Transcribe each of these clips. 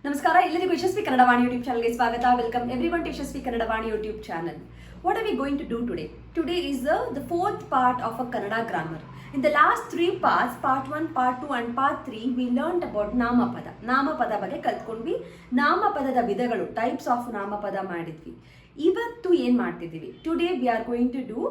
Namaskara, ಎಲ್ಲರಿಗೂ ಯಶಸ್ವಿ Kannada Vani YouTube ಚಾನಲ್ಗೆ ಸ್ವಾಗತ. Welcome everyone to Yashaswi Kannada Vani YouTube channel. What are we going to do today? Today is the fourth part of a Kannada grammar. In the last three parts, part 1, part 2 and part 3, we learned about ನಾಮಪದ. ನಾಮಪದ ಬಗ್ಗೆ ಕಲ್ತ್ಕೊಂಡ್ವಿ. ನಾಮಪದದ ವಿಧಗಳು, types of ನಾಮಪದ ಮಾಡಿದ್ವಿ. ಇವತ್ತು ಏನು ಮಾಡ್ತಿದ್ದೀವಿ? Today we are going to do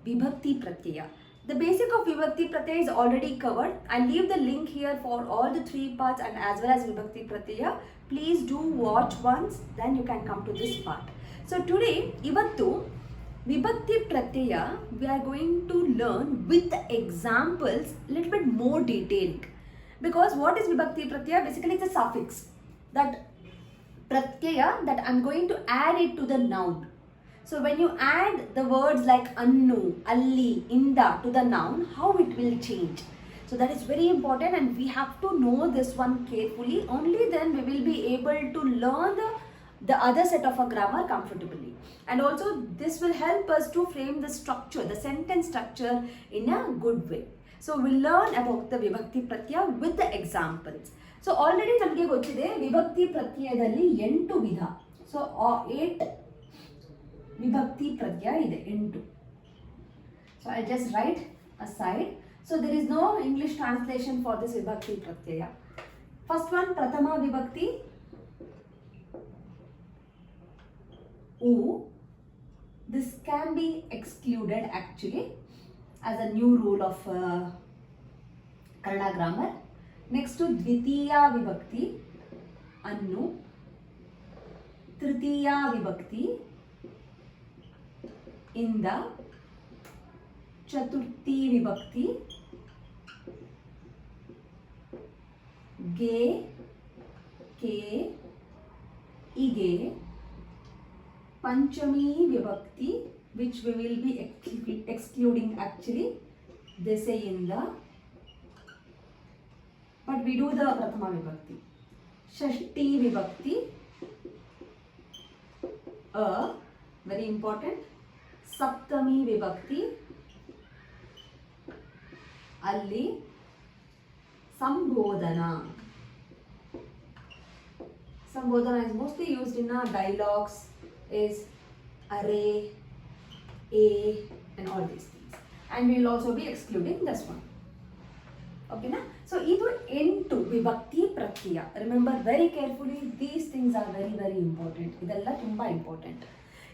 vibhakti pratyaya. The basic of vibhakti pratyaya is already covered. I'll leave the link here for all the three parts and as well as vibhakti pratyaya. Please do watch once, then you can come to this part. So today, ivattu vibhakti pratyaya we are going to learn with examples little bit more detailed. Because what is vibhakti pratyaya? Basically it's a suffix. That pratyaya that I'm going to add it to the noun. So when you add the words like annu, alli, inda to the noun, how it will change. So that is very important and we have to know this one carefully. Only then we will be able to learn the other set of a grammar comfortably. And also this will help us to frame the structure, the sentence structure in a good way. So we'll learn about the vibhakti pratyaya with the examples. So already namage gottide vibhakti pratyayadalli 8 ವಿಧ. So 8 vibhakti pratyaya ide 8. So I just write aside. So there is no English translation for this vibhakti pratyaya. First one, prathama vibhakti, u. This can be excluded actually as a new rule of Kannada grammar. Next to dvitiya vibhakti, annu. Tritiya vibhakti, inda. Chaturthi vibhakti, ge, ke, ige. Panchami vibhakti, which we will be excluding actually, desayinda. But we do the prathama vibhakti. Shashti vibhakti, very important. Saptami vibhakti, alli. Sambodhana. Sambodhana is mostly used in dialogues, is array, a and all these things. And we will also be excluding this one. Okay na? So idu 8 vibhakti pratyaya. Remember very carefully, these things are very very important. Idella tumba important.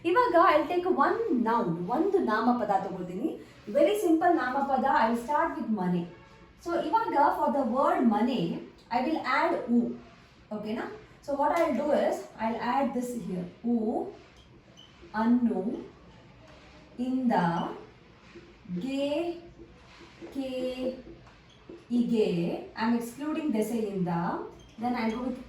ಇವಾಗ I take one noun, ಒಂದು ನಾಮಪದ ತಗೊಳ್ತೀನಿ. Very simple ನಾಮಪದ. I will start with ಮನೆ. So ಇವಾಗ for the word ಮನೆ I will add ಉ. ಓಕೆನಾ? So what I will do is I will add this here. ಉ, ಅನ್ನು, ಇಂದ, ಗೆ, ಕೆ, ಇಗೆ. ಐ ಆಮ್ ಎಕ್ಸ್ಕ್ಲೂಡಿಂಗ್ ದೆಸೆಯಿಂದ. Then I go with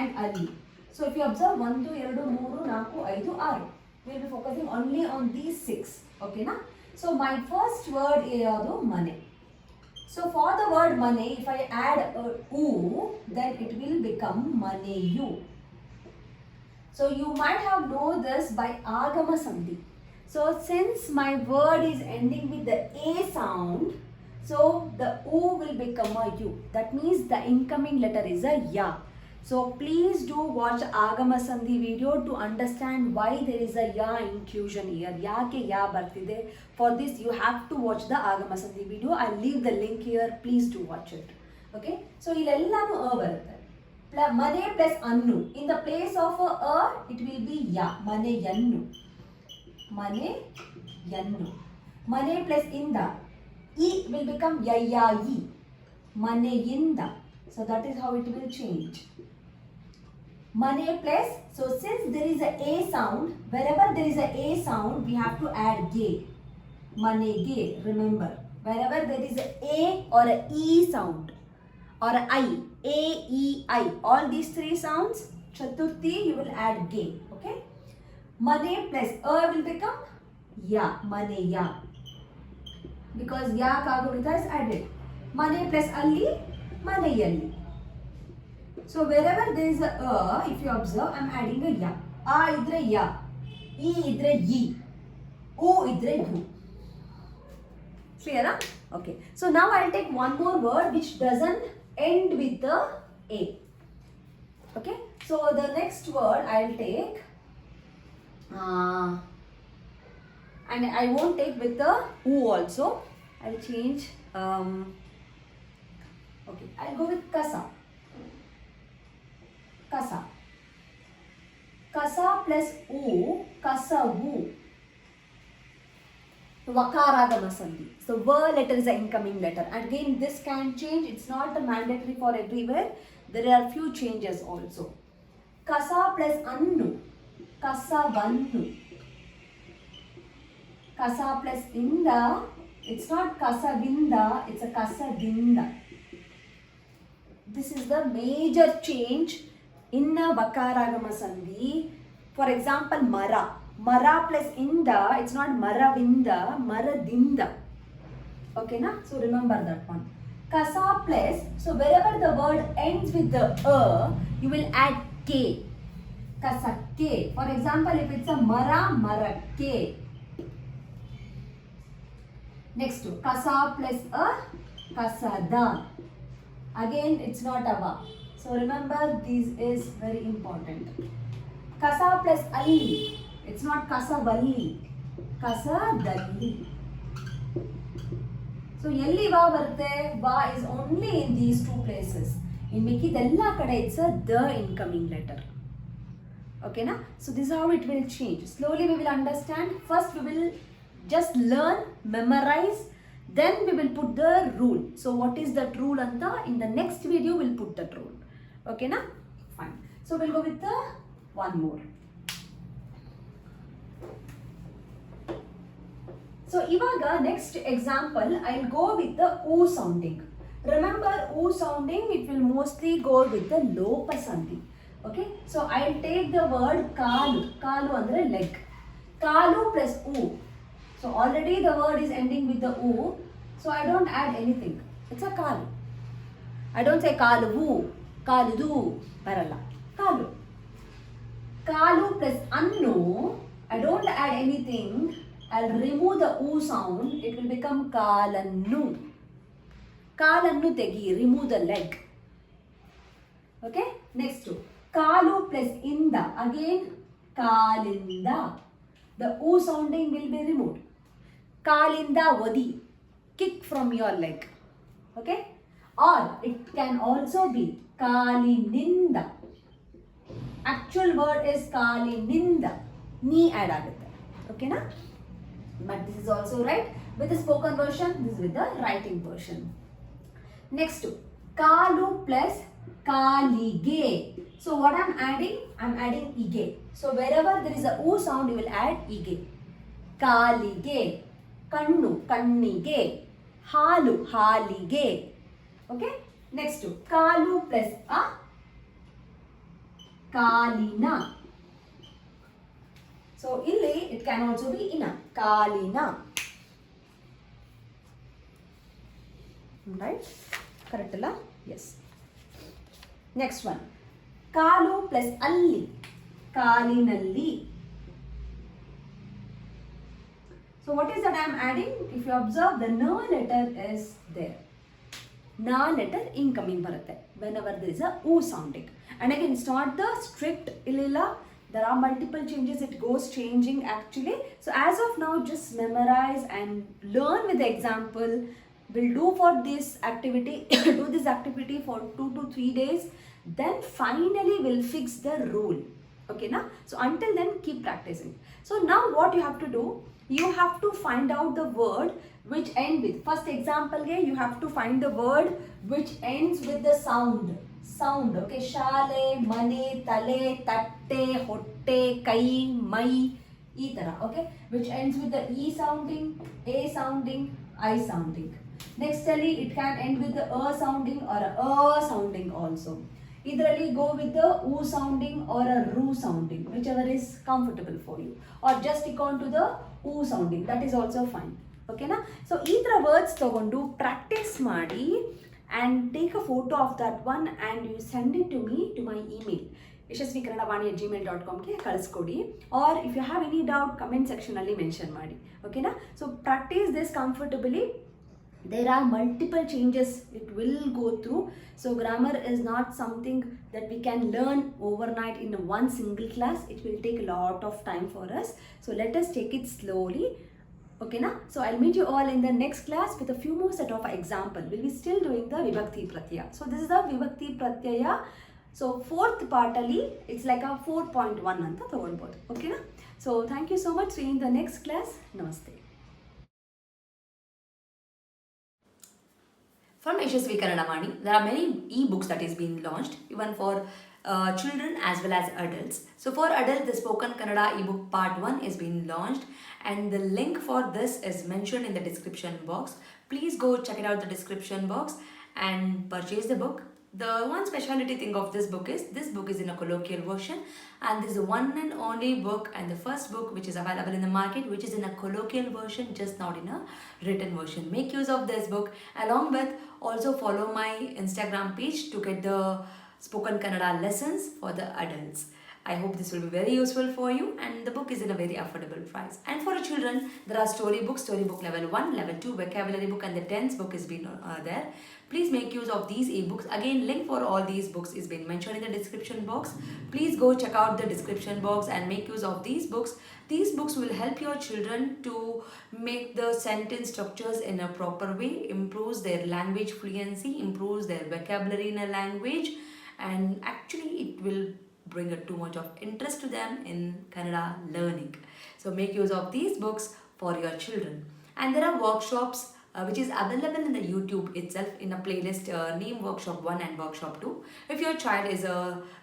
and ali. So if you observe 1, 2, 3, 4, 5, 6. We will be focusing only on these 6. Okay na? So my first word is mane. So for the word mane, if I add u, then it will become maneyu. So you might have known this by agama sandhi. So since my word is ending with the a sound, so the u will become a u. That means the incoming letter is a ya. So please do watch Agama Sandhi video to understand why there is a ya inclusion here. Yake ya bartide. For this you have to watch the Agama Sandhi video. I'll leave the link here. Please do watch it. Okay? So illellanu a barutte. Mane plus annu. In the place of a it will be ya. Mane yannu. Mane yannu. Mane plus inda. E will become yayayi. Mane yinda. So that is how it will change. Mane plus, so since there is a sound, wherever there is a sound, we have to add ge. Mane ge, remember. Wherever there is a or a e sound, or a I, a, e, I, all these 3 sounds, chaturthi, you will add ge. Okay? Mane plus a will become ya, mane ya. Because ya kagurita is added. Mane plus alli, mane yalli. So wherever there is a if you observe, I am adding a ya. A idre ya, e idre yi, u idre yu. Clear? Okay. So now I will take one more word which doesn't end with the a. Okay, so the next word I'll take, and I won't take with the U also. I'll change. Okay, I'll go with kasa. Kasa. Kasa plus U, kasavu. Vakaragama sandhi. So V letter is the incoming letter. And again, this can change. It's not mandatory for everywhere. There are few changes also. Kasa plus annu. Kasavannu. Kasa plus inda. It's not kasavinda. It's a kasadinda. This is the major change in a Vakaragama sandhi. For example, mara. Mara plus inda, it's not maravinda, maradinda. Okay, na? So remember that one. Kasa plus, so wherever the word ends with the you will add k. Kasa k. For example, if it's a mara, mara k. Next to kasa plus a, kasada. Again, it's not a va. So remember, this is very important. Kasa plus alli. It's not kasavalli. Kasadalli. So yelli va varute, va is only in these two places. In mikidella kade it's a the incoming letter. Okay na? So this is how it will change. Slowly we will understand. First we will just learn, memorize. Then we will put the rule. So what is that rule anta? In the next video we'll put that rule. Okay na? Fine. So we'll go with the one more. So ivaga next example, I'll go with the U sounding. Remember U sounding, it will mostly go with the lopa sandhi. Okay. So I'll take the word kalu. Kalu andre leg. Kalu plus U. So already the word is ending with the U. So I don't add anything. It's a kalu. I don't say kaluvu, kaludu, paralla. Kalu. Kalu plus annu. I don't add anything. I'll remove the U sound. It will become kalannu. Kalannu tegi. Remove the leg. Okay. Next to kalu plus inda. Again kalinda. The U sounding will be removed. Kalinda vadi. Kick from your leg. Okay. Or it can also be kalininda. Actual word is kalininda. Ni add agutte. Okay na? But this is also right with the spoken version. This is with the writing version. Next to kalu plus kalige. So what I'm adding? I'm adding ige. So wherever there is a U sound, you will add ige. Kalige. Kannu. Kannige. Halu. Halige. Okay. Next to kalu plus a. Kalina. So illi it can also be ina. Kalina. Right? Correct alla? Yes. Next one. Kalu plus alli. Kalinalli. So what is that I am adding? If you observe, the na letter is there. Na letter incoming bharutte whenever there is a U sounding. And again, it's not the strict illila. There are multiple changes. It goes changing actually. So as of now, just memorize and learn with the example. We'll do for this activity, do this activity for 2 to 3 days. Then finally we'll fix the rule. Okay na? So until then, keep practicing. So now what you have to do, you have to find out the word which ends with, first example here, you have to find the word which ends with the sound. Sound, okay, shale, mane, tale, tatte, hotte, kai, mai, itara, okay, which ends with the E sounding, A sounding, I sounding. Next, it can end with the sounding or a sounding also. Either go with the U sounding or a ru sounding, whichever is comfortable for you. Or just stick on to the U sounding, that is also fine. Okay na? So, either words tagondu practice maadi and take a photo of that one and you send it to me to my email. yashaswikannadavaani@gmail.com ke kaliskodi. Or if you have any doubt, comment section alli mention maadi. Okay na? So, practice this comfortably. there are multiple changes it will go through. So grammar is not something that we can learn overnight in one single class. It will take a lot of time for us. So let us take it slowly. Okay, na? So I'll meet you all in the next class with a few more set of example. We'll be still doing the vibhakti pratyaya. So this is the vibhakti pratyaya. So fourth partally, it's like a 4.1 anta ತಗೊಳ್ಬೋದು. Okay na? So thank you so much. See you in the next class. Namaste. From Yashaswikannadavaani, there are many e-books that is being launched, even for children as well as adults. So for adults, the Spoken Kannada ebook part 1 is being launched, and the link for this is mentioned in the description box. Please go check it out the description box and purchase the book. The one specialty thing of this book is in a colloquial version, and this is the one and only book and the first book which is available in the market which is in a colloquial version, just not in a written version. Make use of this book, along with also follow my Instagram page to get the spoken Kannada lessons for the adults. I hope this will be very useful for you, and the book is in a very affordable price. And for children, there are storybook level 1, level 2, vocabulary book, and the tense book is been there. Please make use of these ebooks. Again, link for all these books is been mentioned in the description box. Please go check out the description box and make use of these books. These books will help your children to make the sentence structures in a proper way, improves their language fluency, improves their vocabulary in a language, and actually it will bring too much of interest to them in Kannada learning. So make use of these books for your children. And there are workshops which is available in the YouTube itself in a playlist named Workshop 1 and Workshop 2. If your child is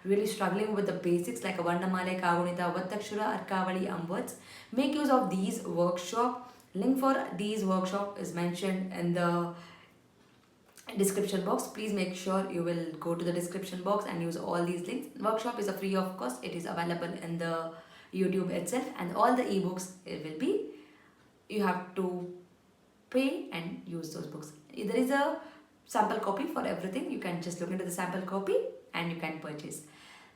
really struggling with the basics like a Varnamale, Kagunita, Vattakshura, Arkavali, words, make use of these workshop. Link for these workshop is mentioned in the description box. Please make sure you will go to the description box and use all these links. Workshop is a free of cost. It is available in the YouTube itself, and all the ebooks it will be, you have to pay and use those books. There is a sample copy for everything. You can just look into the sample copy and you can purchase.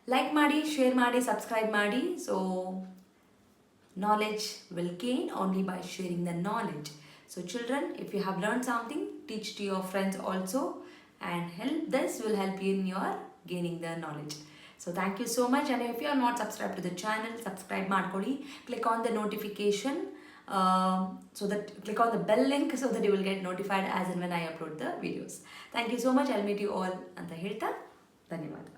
Like Madi, share Madi, subscribe Madi. So knowledge will gain only by sharing the knowledge. So children, if you have learned something, teach to your friends also, and this will help you in your gaining the knowledge. So thank you so much, and if you are not subscribed to the channel, subscribe ಮಾಡ್ಕೊಳ್ಳಿ. Click on the notification, click on the bell link so that you will get notified as and when I upload the videos. Thank you so much. I'll meet you all ಅಂತ ಹೇಳ್ತಾ ಧನ್ಯವಾದ.